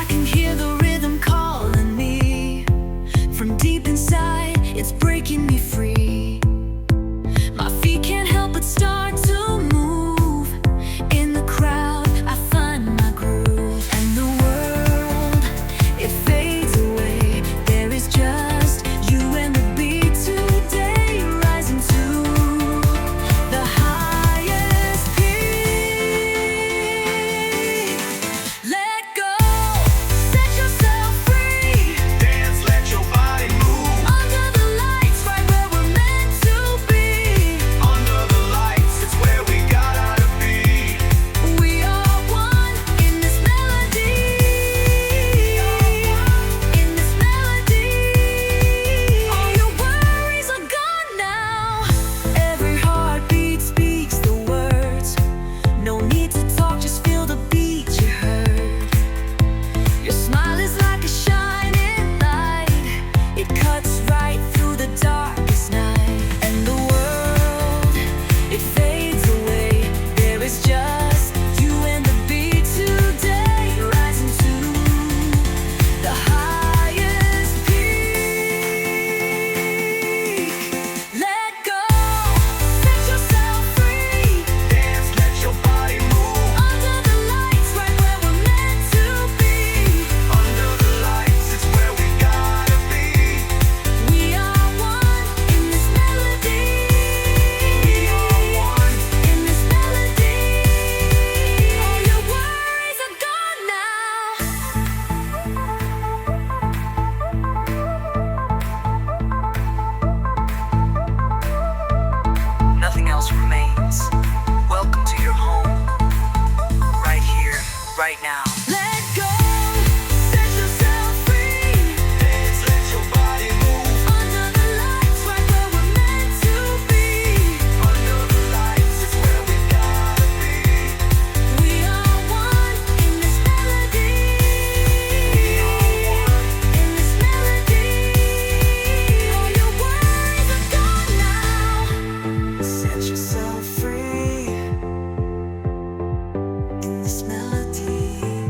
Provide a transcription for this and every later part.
can hear the rhythm calling me from deep inside. It's breaking me free. My feet can't help but start to move. In the crowd, I find my groove. And the world, it fades away. There is just you and the beat today, rising to the highest peak. Let go, set yourself free. Dance, let your body move. Under the lights, right where we're meant to be. Under the lights, it's where we gotta be. We are one in this melody. In this melody. All your worries are gone now. Every heartbeat speaks the words. No need to talk, just feel the beat you heard. Your smile is like a shining light. It cuts right through the darkest night. And the world, it fades away. There is just you and the beat today, rising to the highest peak. Let go, set yourself free. Dance, let your body move. Under the lights, right where we're meant to be. Under the lights, it's where we gotta be. We are one in this melody. We are one. In this melody. All your worries are gone now. Nothing else remains. Welcome to your home. Right here, right now. Let go, set yourself free. Dance, let your body move. Under the lights, right where we're meant to be. Under the lights, it's where we gotta be. We are one in this melody. We are one. In this melody. All your worries are gone now. Set yourself free. In this melody.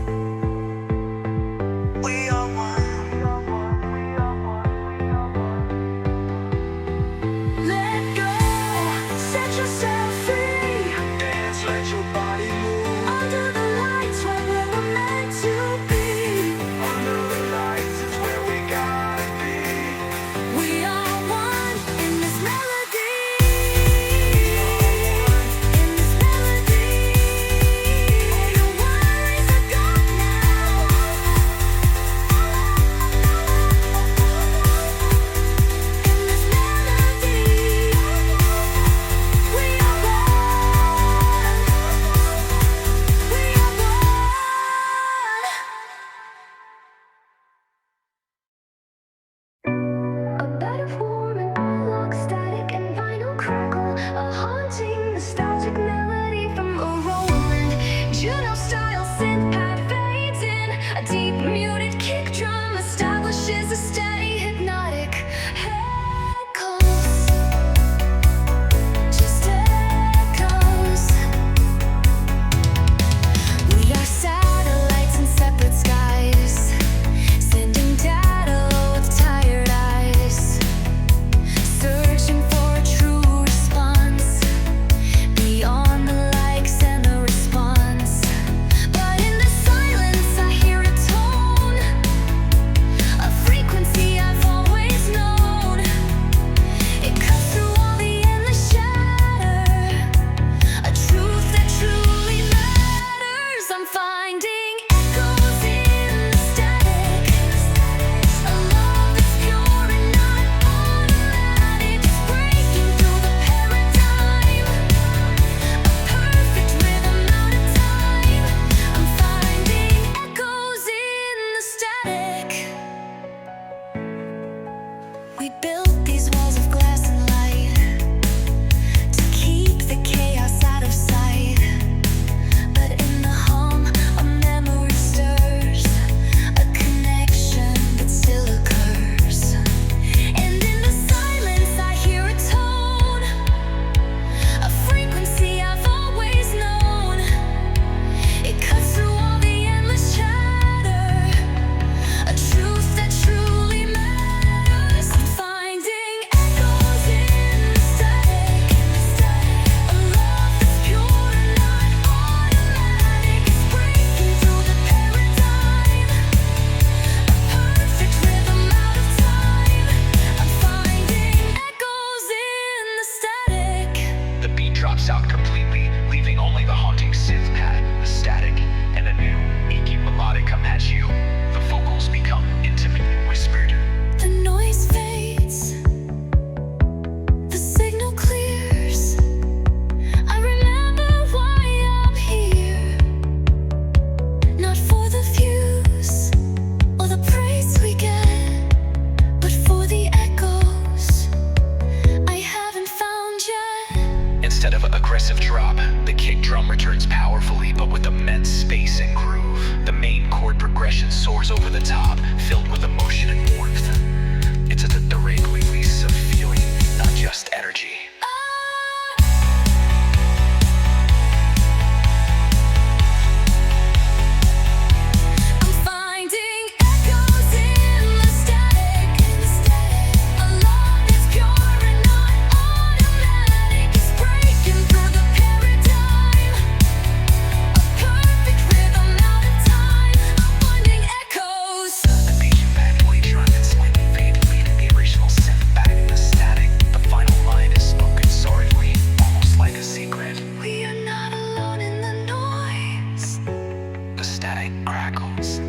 crackles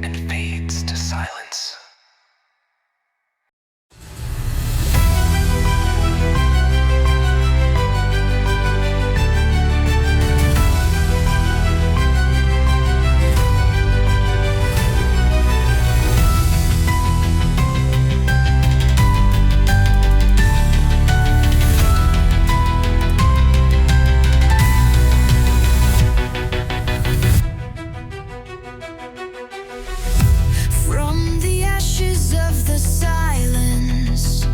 and fades to silence. From the ashes of the silence,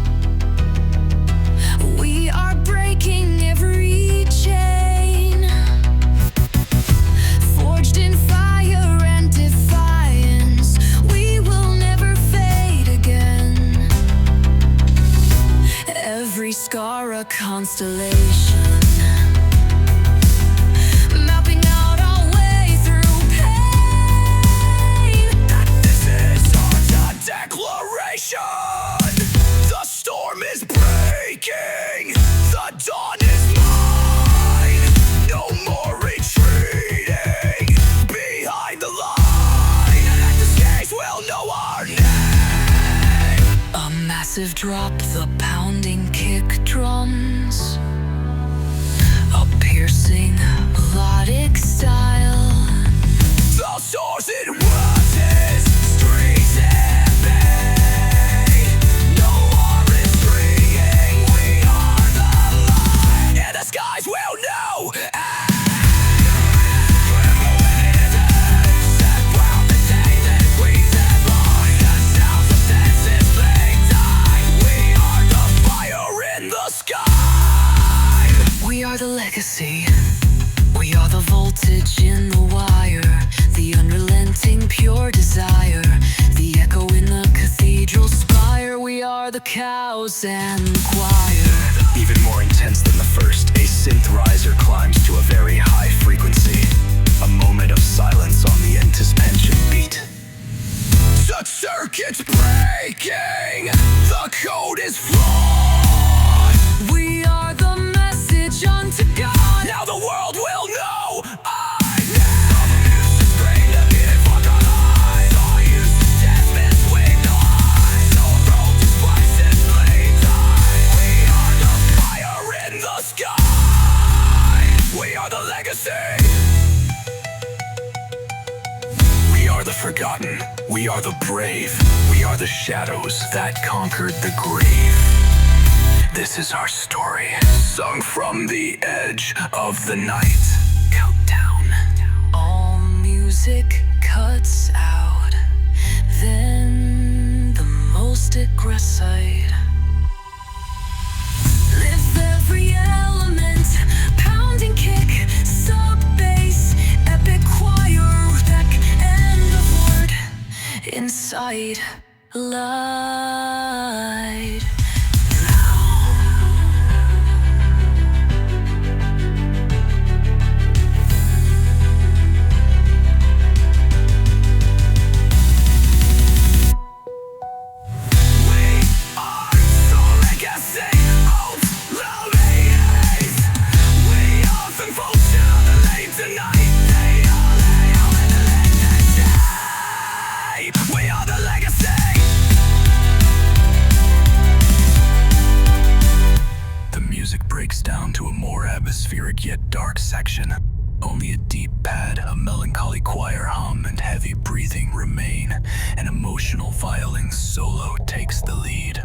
we are breaking every chain, forged in fire and defiance. We will never fade again. Every scar a constellation, mapping out our way through pain. This is our declaration. The storm is breaking. The dawn is mine. No more retreating behind the line. And the skies will know our name. A massive drop, the pounding kick drums, a piercing melodic style. The source it rises, streets heavy. No more retreating. We are the light, and the skies will know. We are the legacy. We are the voltage in the wire, the unrelenting pure desire, the echo in the cathedral spire. We are the cows and the choir. Even more intense than the first, a synth riser climbs to a very high frequency. A moment of silence on the anticipation beat. The circuit's breaking. The code is flawed. We are the message unto God. Now the world will know. I am music's brain to be fuck on eyes. All used to death, miswinged eyes. No road to spice and bleeds eyes. We are the fire in the sky. We are the legacy. We are the forgotten. We are the brave. We are the shadows that conquered the grave. This is our story, sung from the edge of the night. Countdown. All music cuts out. Then the most aggressive. Live every element. Pounding kick, sub bass, epic choir, deck and the word inside light. Down to a more atmospheric yet dark section. Only a deep pad, a melancholy choir hum, and heavy breathing remain. An emotional violin solo takes the lead.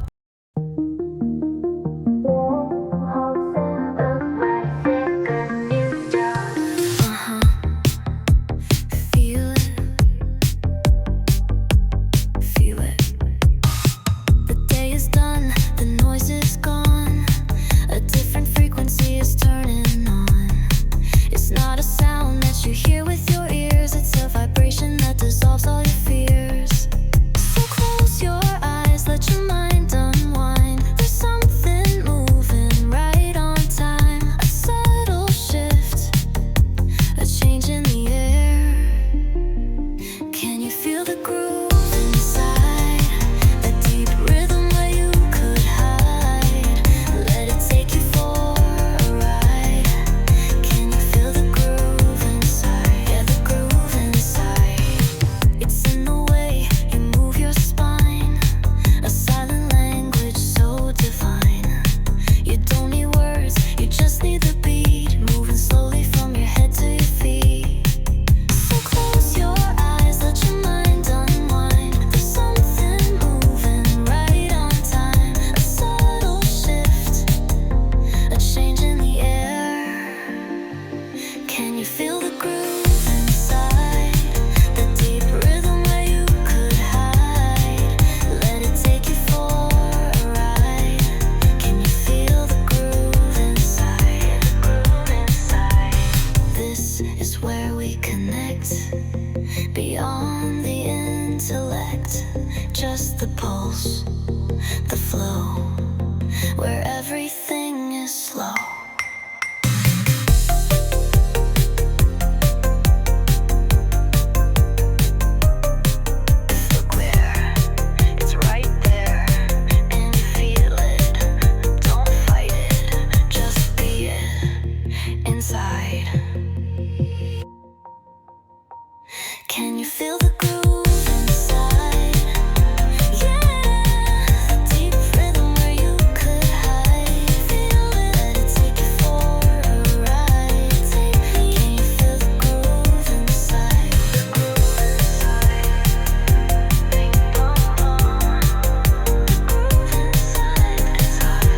Feel it. The day is done, the noise is gone. A different frequency is turning on. It's not a sound that you hear with your ears. It's a vibration that dissolves all your fears. So close your eyes, let your mind unwind. on the intellect, just the pulse, the flow, where everything is slow. Look where it's right there, and feel it. Don't fight it, just be it inside. Can you feel the groove inside? Yeah, deep rhythm where you could hide. Feel it, let it take you for a ride. Can you feel the groove inside? Groove inside. Ping pong pong. Groove inside, inside.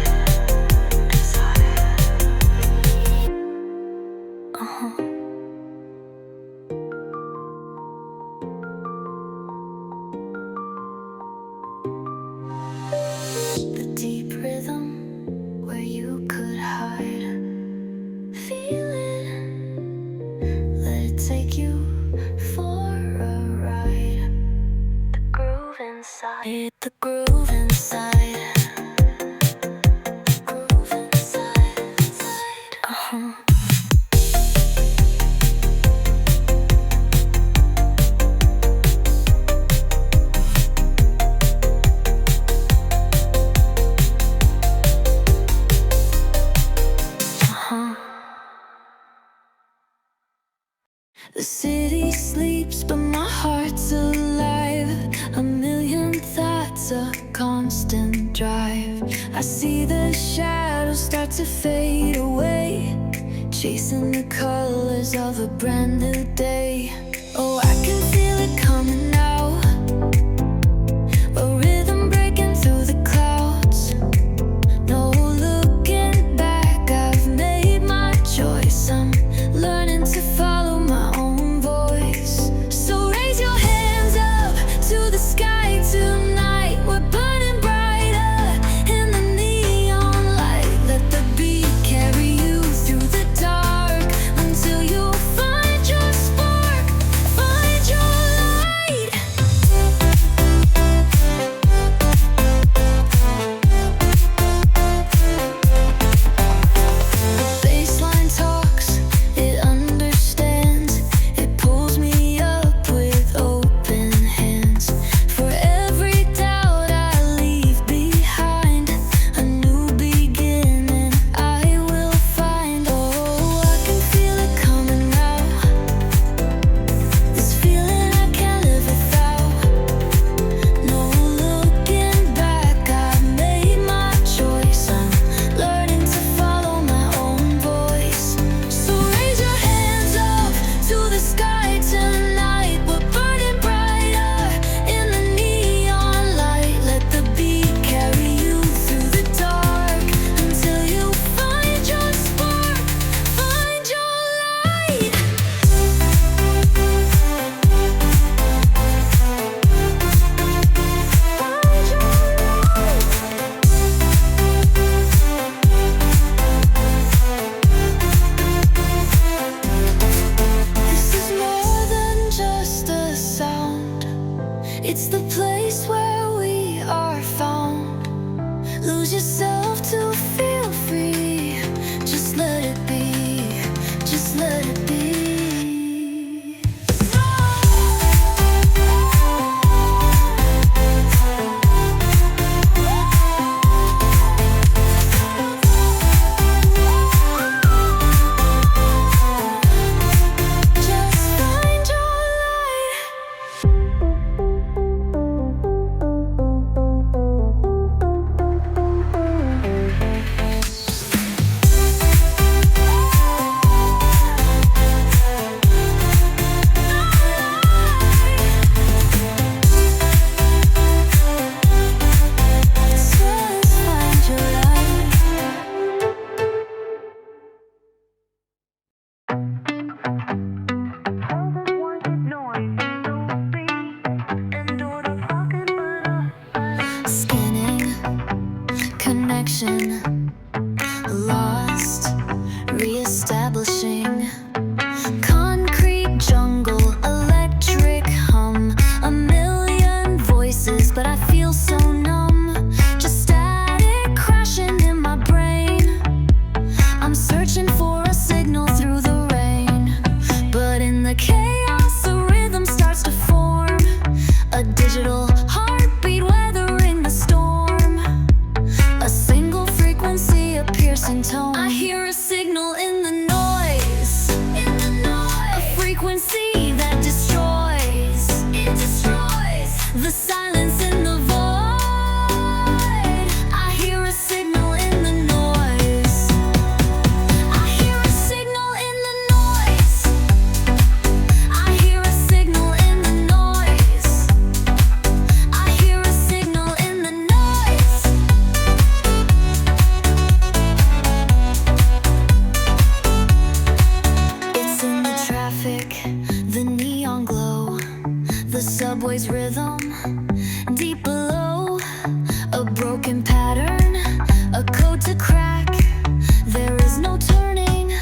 The deep rhythm where you could hide. Feel it, let it take you for a ride. The groove inside, the groove inside. Groove inside, inside. The city sleeps, but my heart's alive. A million thoughts, a constant drive. I see the shadows start to fade away, chasing the colors of a brand new day. Oh, I can feel it coming now, a rhythm breaking through the clouds. No looking back, I've made my choice. I'm learning to follow my own voice. So raise your hands up to the sky tonight. We're burning brighter in the neon light. Let the beat carry you through the dark until you find your spark, find your light. The baseline talks, it understands. It pulls me up with open hands. For every doubt I leave behind, a new beginning I will find. Oh, I can feel it coming now, this feeling I can't live without. No looking back, I've made my choice. I'm learning to follow my own voice. So raise your hands up to the sky tonight. We're burning brighter in the neon light. Let the beat carry you through the dark until you find your spark, find your light. This is more than just a sound. It's the place where we are found. Lose yourself to feel free. Just let it be. Just let it be. Just find your light. Just find your light. Scanning, connection, lost, reestablishing. Concrete jungle, electric hum. the subway's rhythm. Deep below, a broken pattern, a code to crack. There is no turning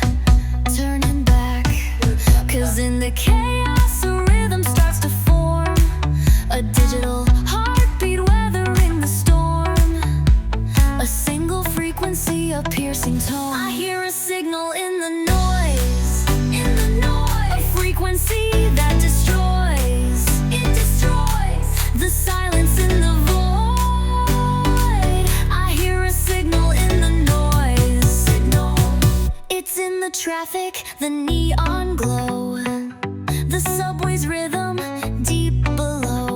back. 'Cause in the chaos, a rhythm starts to form, a digital heartbeat weathering the storm. A single frequency, a piercing tone. I hear a signal in the noise, a frequency that destroys. It destroys the silence in the void. I hear a signal in the noise. It's in the traffic, the neon glow, the subway's rhythm deep below.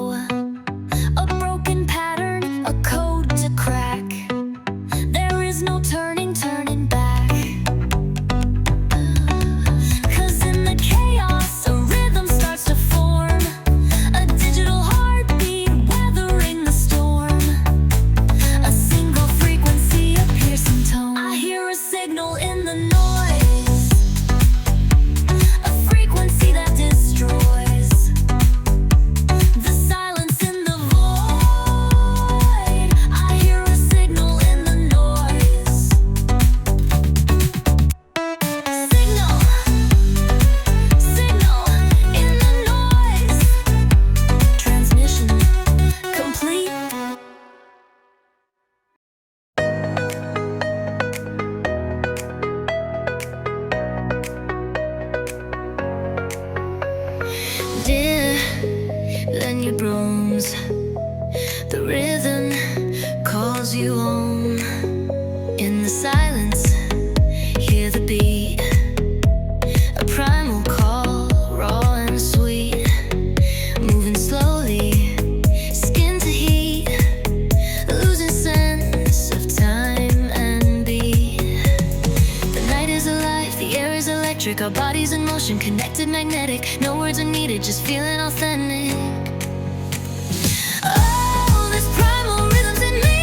A broken pattern, a code to crack. There is no turning back. 'Cause in the chaos, a rhythm starts to form, a digital heartbeat weathering the storm. A single frequency, a piercing tone. I hear a signal in the noise, a frequency that destroys. The silence in the void. I hear a signal in the noise. Signal in the noise. Transmission complete. Dear, lend your brooms. The rhythm calls you home. In the silence, hear the beat. A primal call, raw and sweet. Moving slowly, skin to heat. Losing sense of time and beat. The night is alive, the air is electric. Our bodies in motion, connected, magnetic. No words are needed, just feeling authentic. Oh, this primal rhythm's in me,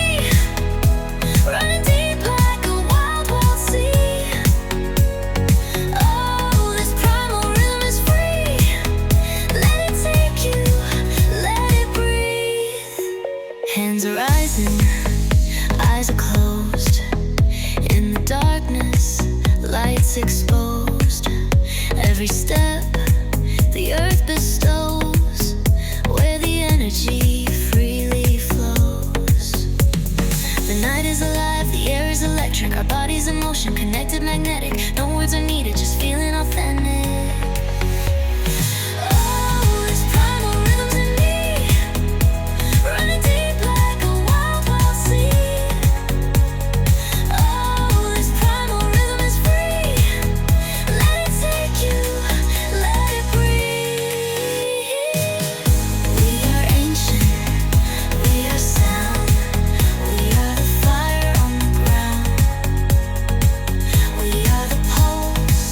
running deep like a wild, wild sea. Oh, this primal rhythm is free. Let it take you, let it breathe. Hands are rising, eyes are closed. In the darkness, lights exposed. Every step the earth bestows, where the energy freely flows. The night is alive, the air is electric. Our bodies in motion, connected, magnetic. No words are needed, just feeling authentic. Oh, this primal rhythm's in me, running deep like a wild, wild sea. Oh, this primal rhythm is free. Let it take you, let it breathe. We are ancient, we are sound. We are the fire on the ground. We are the pulse,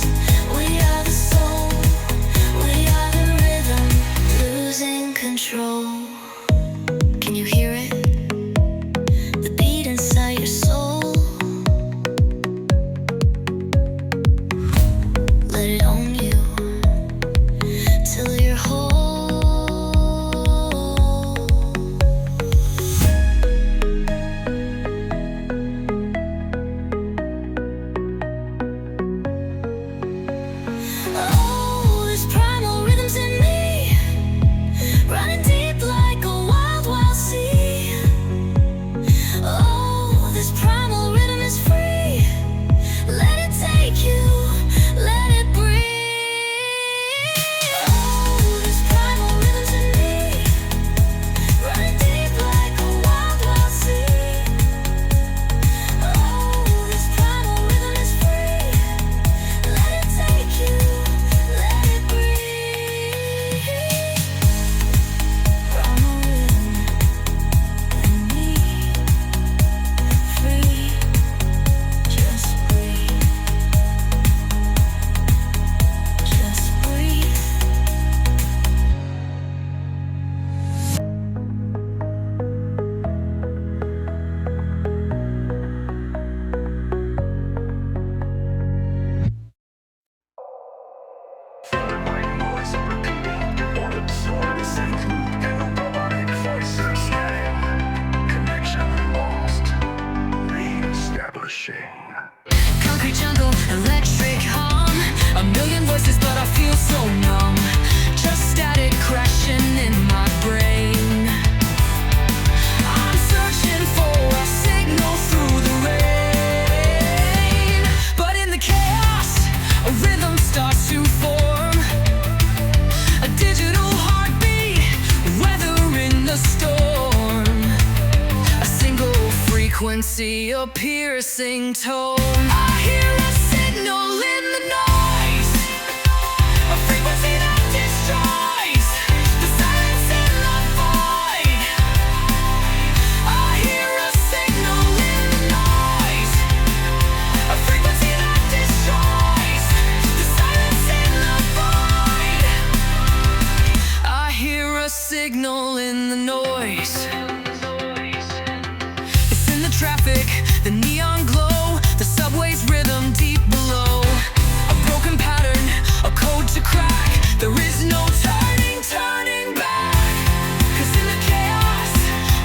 frequency, a piercing tone. I hear a signal in the noise, a frequency that destroys the silence in the void. I hear a signal in the noise, a frequency that destroys the silence in the void. I hear a signal in the noise. It's in the traffic, the neon glow, the subway's rhythm deep below. A broken pattern, a code to crack. There is no turning back. 'Cause in the chaos,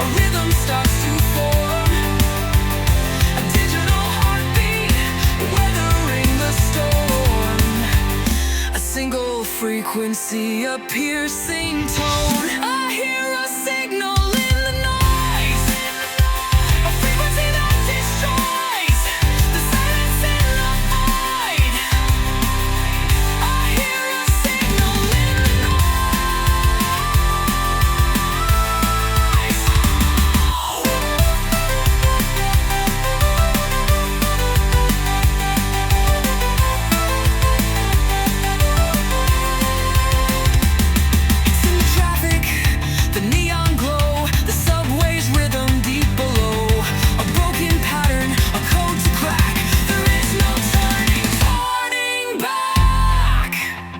a rhythm starts to form. A digital heartbeat, weathering the storm. A single frequency, a piercing tone. I hear a signal in the noise, a frequency that destroys the silence in the void. I hear a signal in the It's in the traffic, the neon glow, the subway's rhythm deep below. A broken pattern, a code to crack. There is no turning back.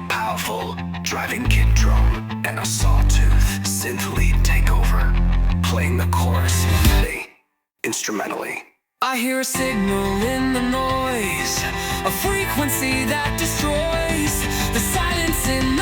Powerful driving kick drum and a sawtooth synth lead take over, playing the chorus smoothly, instrumentally. I hear a signal in the noise, a frequency that destroys the silence in